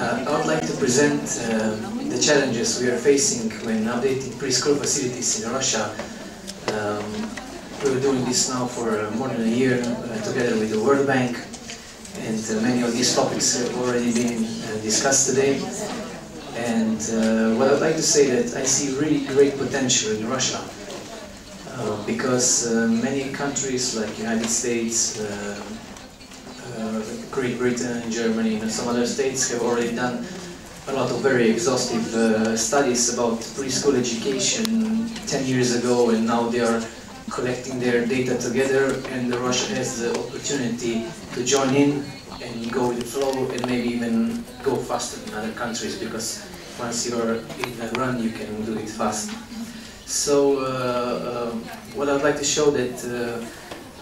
I would like to present the challenges we are facing when updating preschool facilities in Russia. We're doing this now for more than a year together with the World Bank, and many of these topics have already been discussed today. And what I'd like to say that I see really great potential in Russia because many countries like United States, Great Britain and Germany and some other states have already done a lot of very exhaustive studies about preschool education 10 years ago, and now they are collecting their data together, and Russia has the opportunity to join in and go with the flow and maybe even go faster than other countries, because once you're in a run you can do it fast. So what I would like to show that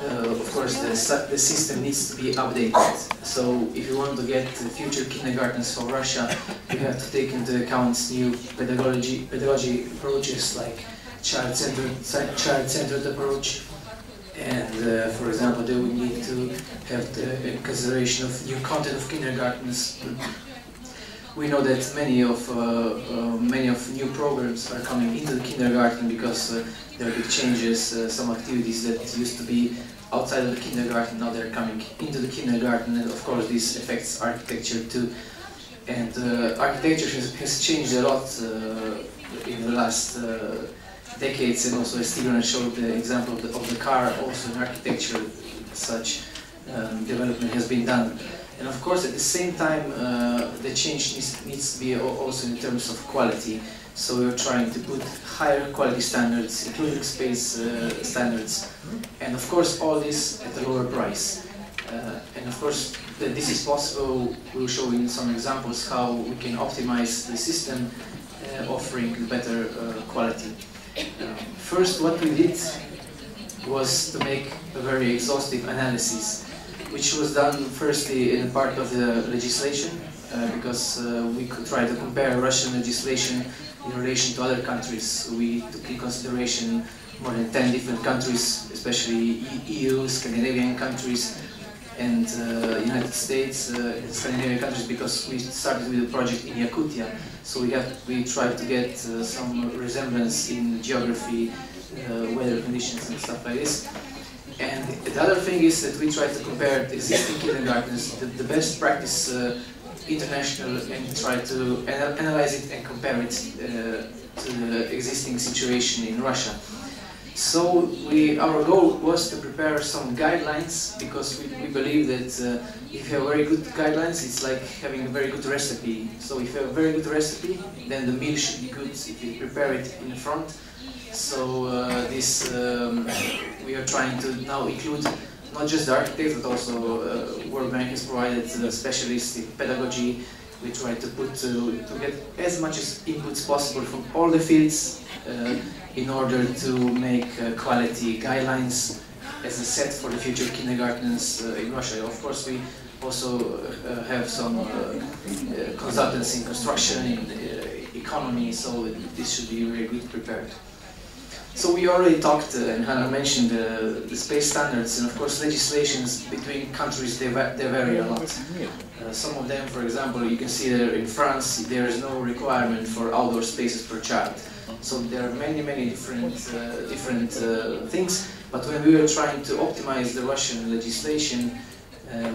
of course the system needs to be updated. So if you want to get future kindergartens for Russia, you have to take into account new pedagogy approaches like child-centered approach, and for example they would need to have the consideration of new content of kindergartens. We know that many of new programs are coming into the kindergarten because there are big changes. Some activities that used to be outside of the kindergarten, now they're coming into the kindergarten, and of course this affects architecture too. And architecture has changed a lot in the last decades, and also as Tigran showed the example of the car, also in architecture such development has been done. And of course at the same time the change needs to be also in terms of quality. So we're trying to put higher quality standards, including space standards, and of course all this at a lower price. And of course that this is possible, we'll show in some examples how we can optimize the system offering better quality. First, what we did was to make a very exhaustive analysis, which was done firstly in part of the legislation, because we could try to compare Russian legislation in relation to other countries. We took in consideration more than 10 different countries, especially EU, Scandinavian countries, and United States, Scandinavian countries, because we started with a project in Yakutia. So we tried to get some resemblance in geography, weather conditions and stuff like this. And the other thing is that we try to compare existing kindergartens, the best practice international, and try to analyze it and compare it to the existing situation in Russia. So our goal was to prepare some guidelines, because we believe that if you have very good guidelines, it's like having a very good recipe. So if you have a very good recipe, then the meal should be good if you prepare it in the front. So we are trying to now include not just the architects, but also World Bank has provided specialists in pedagogy. We try to get as much as inputs possible from all the fields in order to make quality guidelines as a set for the future kindergartens in Russia. Of course, we also have some consultants in construction, in economy, so this should be very good prepared. So we already talked, and Hannah mentioned the space standards, and of course legislations between countries, they vary a lot. Some of them, for example, you can see there in France, there is no requirement for outdoor spaces per child. So there are many different things, but when we were trying to optimize the Russian legislation,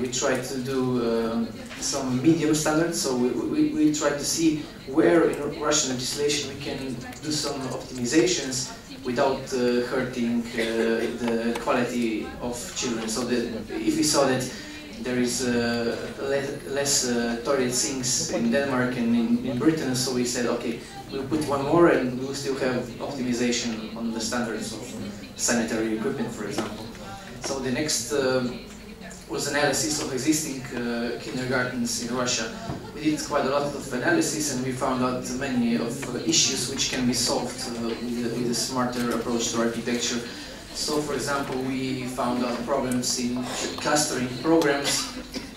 we tried to do some medium standards. So we tried to see where in Russian legislation we can do some optimizations without hurting the quality of children. So if we saw that there is less toilet sinks in Denmark and in Britain, so we said, okay, we'll put one more and we'll still have optimization on the standards of sanitary equipment, for example. So the next was analysis of existing kindergartens in Russia. We did quite a lot of analysis, and we found out many of issues which can be solved with a smarter approach to architecture. So, for example, we found out problems in clustering programs.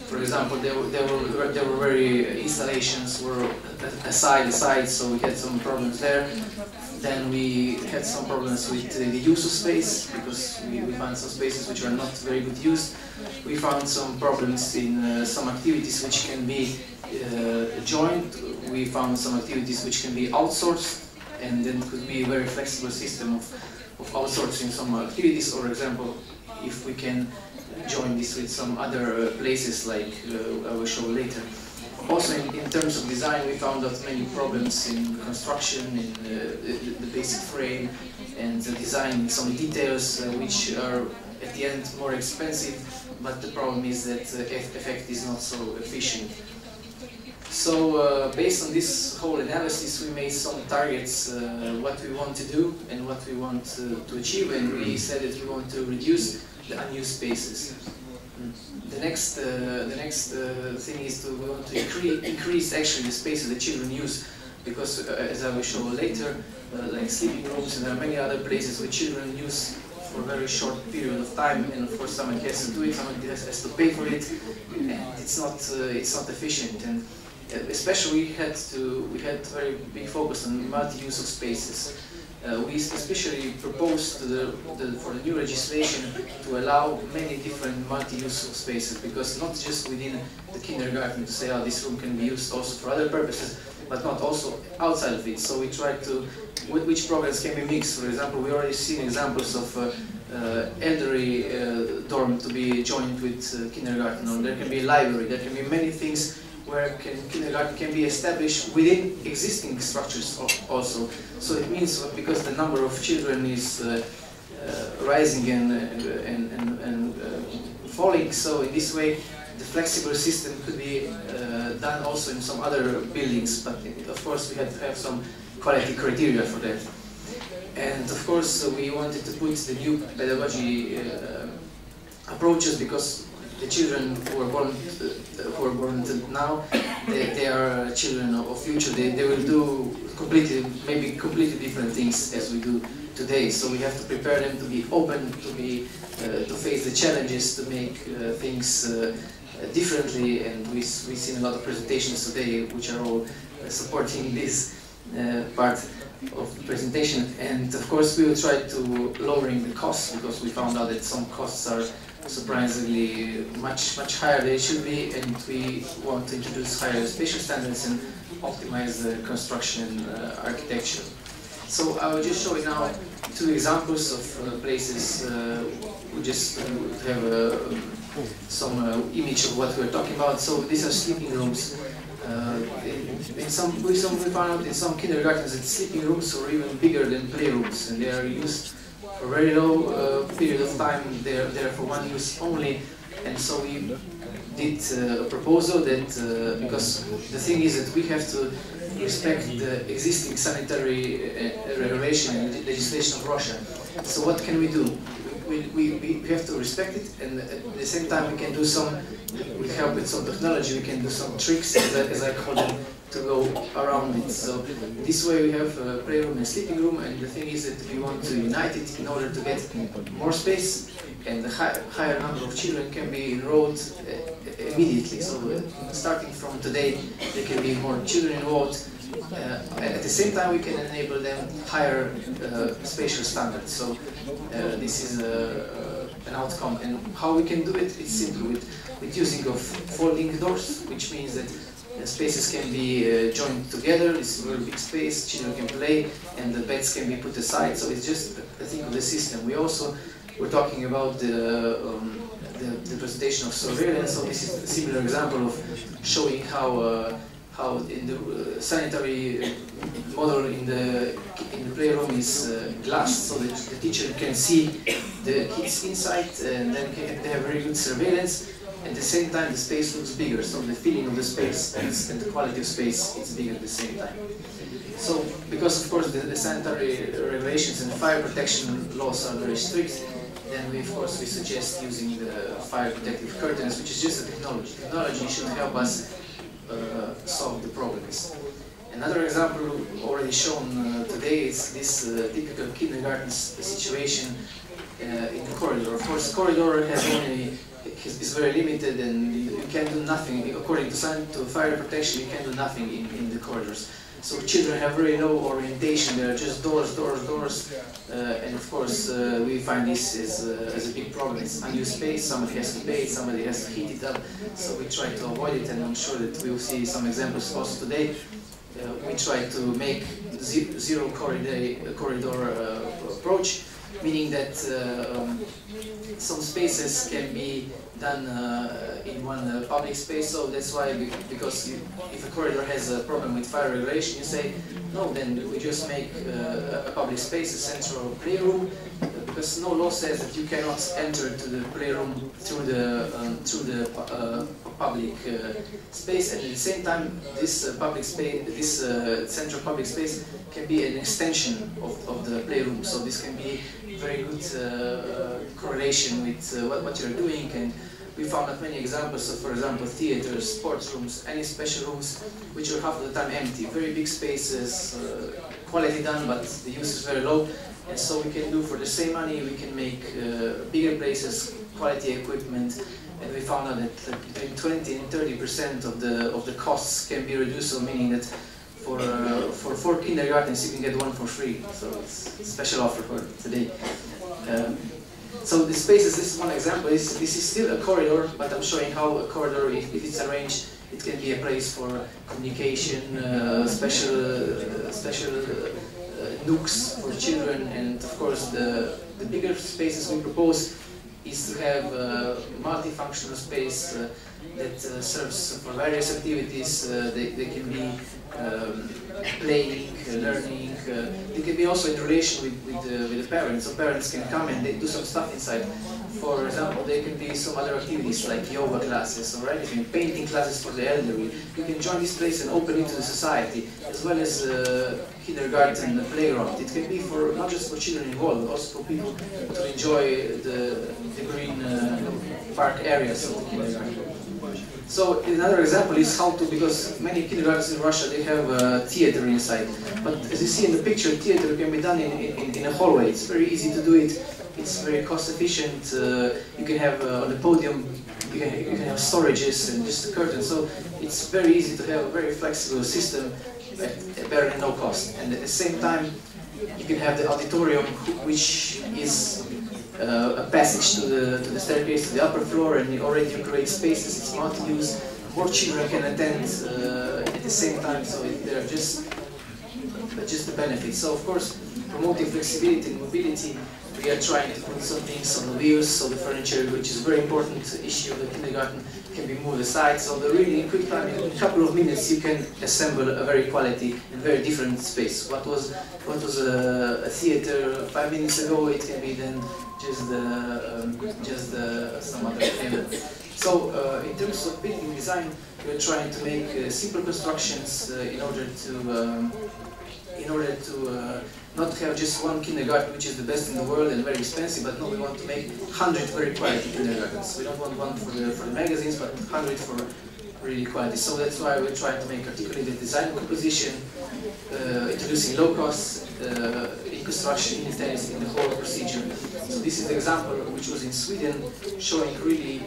For example, there were very installations were aside, so we had some problems there. Then we had some problems with the use of space, because we found some spaces which are not very good used. We found some problems in some activities which can be joined. We found some activities which can be outsourced, and then could be a very flexible system of outsourcing some activities. For example, if we can join this with some other places, like I will show later. Also, in terms of design, we found out many problems in construction, in the basic frame, and the design in some details, which are at the end more expensive, but the problem is that the effect is not so efficient. So based on this whole analysis, we made some targets, what we want to do and what we want to achieve, and we said that we want to reduce the unused spaces. The next thing is we want to increase actually the spaces that children use, because as I will show later, like sleeping rooms, and there are many other places where children use for a very short period of time, and of course someone has to do it, someone has to pay for it, and it's not efficient. And especially we had very big focus on multi-use of spaces. We especially proposed for the new legislation to allow many different multi-use of spaces, because not just within the kindergarten to say, oh, this room can be used also for other purposes, but not also outside of it. So we tried to, which programs can be mixed. For example, we already seen examples of elderly dorm to be joined with kindergarten, or there can be a library, there can be many things where kindergarten can be established within existing structures also. So it means, because the number of children is rising and falling, so in this way the flexible system could be done also in some other buildings, but of course we had to have some quality criteria for that. And of course we wanted to put the new pedagogy approaches, because the children who are born now, they are children of future. They will do maybe completely different things as we do today. So we have to prepare them to be open, to face the challenges, to make things differently. And we've seen a lot of presentations today, which are all supporting this part of the presentation. And of course, we will try to lowering the costs, because we found out that some costs are surprisingly much higher than they should be, and we want to introduce higher spatial standards and optimize the construction architecture. So I will just show you now two examples of places. We just have some image of what we're talking about. So these are sleeping rooms. We found out in some kindergartens that sleeping rooms are even bigger than playrooms, and they are used for a very low period of time. They're there for one use only. And so we did a proposal that, because the thing is that we have to respect the existing sanitary regulation and legislation of Russia. So what can we do? We have to respect it, and at the same time we can do some, with help with some technology, we can do some tricks, as I call them, to go around it. So this way we have a playroom and sleeping room, and the thing is that we want to unite it in order to get more space, and the higher number of children can be enrolled immediately. So starting from today, there can be more children enrolled. At the same time, we can enable them higher spatial standards. So this is an outcome. And how we can do it? It's simple, with using of folding doors, which means that spaces can be joined together. It's a very big space, children can play, and the beds can be put aside. So it's just a thing of the system. We're talking about the presentation of surveillance. So this is a similar example of showing how in the sanitary model in the playroom is glass, so that the teacher can see the kids inside, and then they have very good surveillance. At the same time, the space looks bigger, so the feeling of the space and the quality of space is bigger at the same time. So, because of course the sanitary regulations and fire protection laws are very strict, then we suggest using the fire protective curtains, which is just a technology. Technology should help us solve the problems. Another example already shown today is this typical kindergarten situation in the corridor. Of course, the corridor is very limited, and you can do nothing. According to fire protection, you can do nothing in the corridors. So children have very low orientation. There are just doors, doors, doors, and of course we find this as a big problem. It's unused space. Somebody has to pay it. Somebody has to heat it up. So we try to avoid it, and I'm sure that we will see some examples also today. We try to make zero corridor approach, meaning that some spaces can be done in one public space. So that's why, because if a corridor has a problem with fire regulation, you say, no, then we just make a public space, a central playroom, because no law says that you cannot enter to the playroom through the public space, and at the same time this public space, this central public space can be an extension of the playroom. So this can be very good correlation with what you're doing. And we found that many examples of, for example, theaters, sports rooms, any special rooms which are half of the time empty, very big spaces, quality done, but the use is very low. And so we can do, for the same money, we can make bigger places, quality equipment, and we found out that between 20 and 30% of the costs can be reduced. So meaning that for 4 kindergartens you can get one for free. So it's a special offer for today. So the spaces, this is one example. This is still a corridor, but I'm showing how a corridor, if it's arranged, it can be a place for communication, special nooks for children, and of course the bigger spaces we propose is to have a multifunctional space that serves for various activities. They can be playing, learning. They can be also in relation with the parents. So parents can come and they do some stuff inside. For example, there can be some other activities like yoga classes or anything, painting classes for the elderly. You can join this place and open it to the society, as well as kindergarten playground. It can be for not just for children involved, but also for people to enjoy the green park areas of the kindergarten. So another example is how to, because many kindergartens in Russia, they have a theater inside. But as you see in the picture, theater can be done in a hallway. It's very easy to do it. It's very cost efficient. You can have on the podium, you can have storages and just a curtain. So it's very easy to have a very flexible system at very no cost. And at the same time, you can have the auditorium, which is a passage to the staircase to the upper floor, and already you create spaces. It's multi-use. More children can attend at the same time, so there are just the benefits. So of course, promoting flexibility and mobility, we are trying to put some things on the wheels, so the furniture, which is a very important issue of the kindergarten, can be moved aside. So the really in quick time, in a couple of minutes, you can assemble a very quality and very different space. What was a theater 5 minutes ago, it can be then just some other thing. So in terms of building design, we're trying to make simple constructions in order to not have just one kindergarten which is the best in the world and very expensive, but no, we want to make 100 very quality kindergartens. We don't want one for the magazines, but 100 for really quality. So that's why we're trying to make articulated design composition, introducing low costs in construction, in the whole procedure. So this is the example which was in Sweden, showing really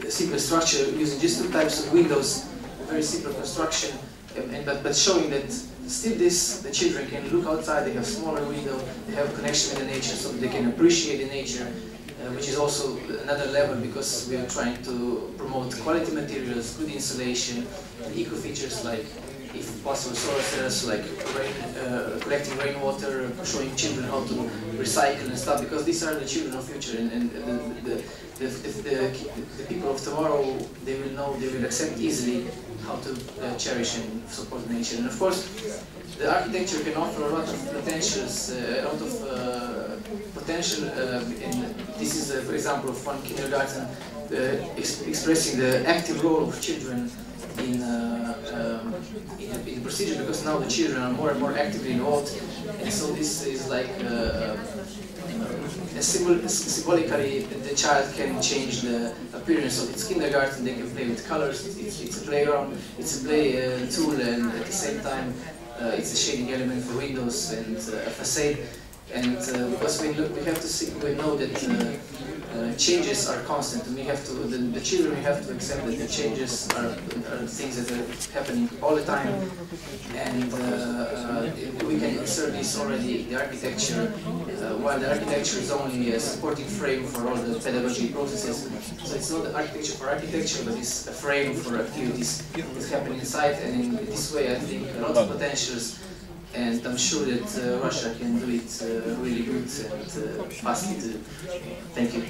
simple structure using just 2 types of windows, very simple construction, but showing that still the children can look outside, they have smaller window, they have a connection with the nature, so they can appreciate the nature, which is also another level, because we are trying to promote quality materials, good insulation, and eco features like, if possible, solar cells, like collecting rainwater, showing children how to recycle and stuff, because these are the children of future, and the people of tomorrow, they will know, they will accept easily how to cherish and support nature. And of course, the architecture can offer a lot of potentials, and this is, for example, of one kindergarten expressing the active role of children in the procedure, because now the children are more and more actively involved, and so this is like symbolically the child can change the appearance of its kindergarten. They can play with colors. It's a playground, it's a play tool, and at the same time it's a shading element for windows and a facade. And because we have to see, we know that changes are constant, and we have to, the children have to accept that the changes are things that are happening all the time, and we can insert this already in the architecture, while the architecture is only a supporting frame for all the pedagogy processes. So it's not the architecture for architecture, but it's a frame for activities that happen inside, and in this way I think a lot of potentials. And I'm sure that Russia can do it really good and fastly too. Thank you.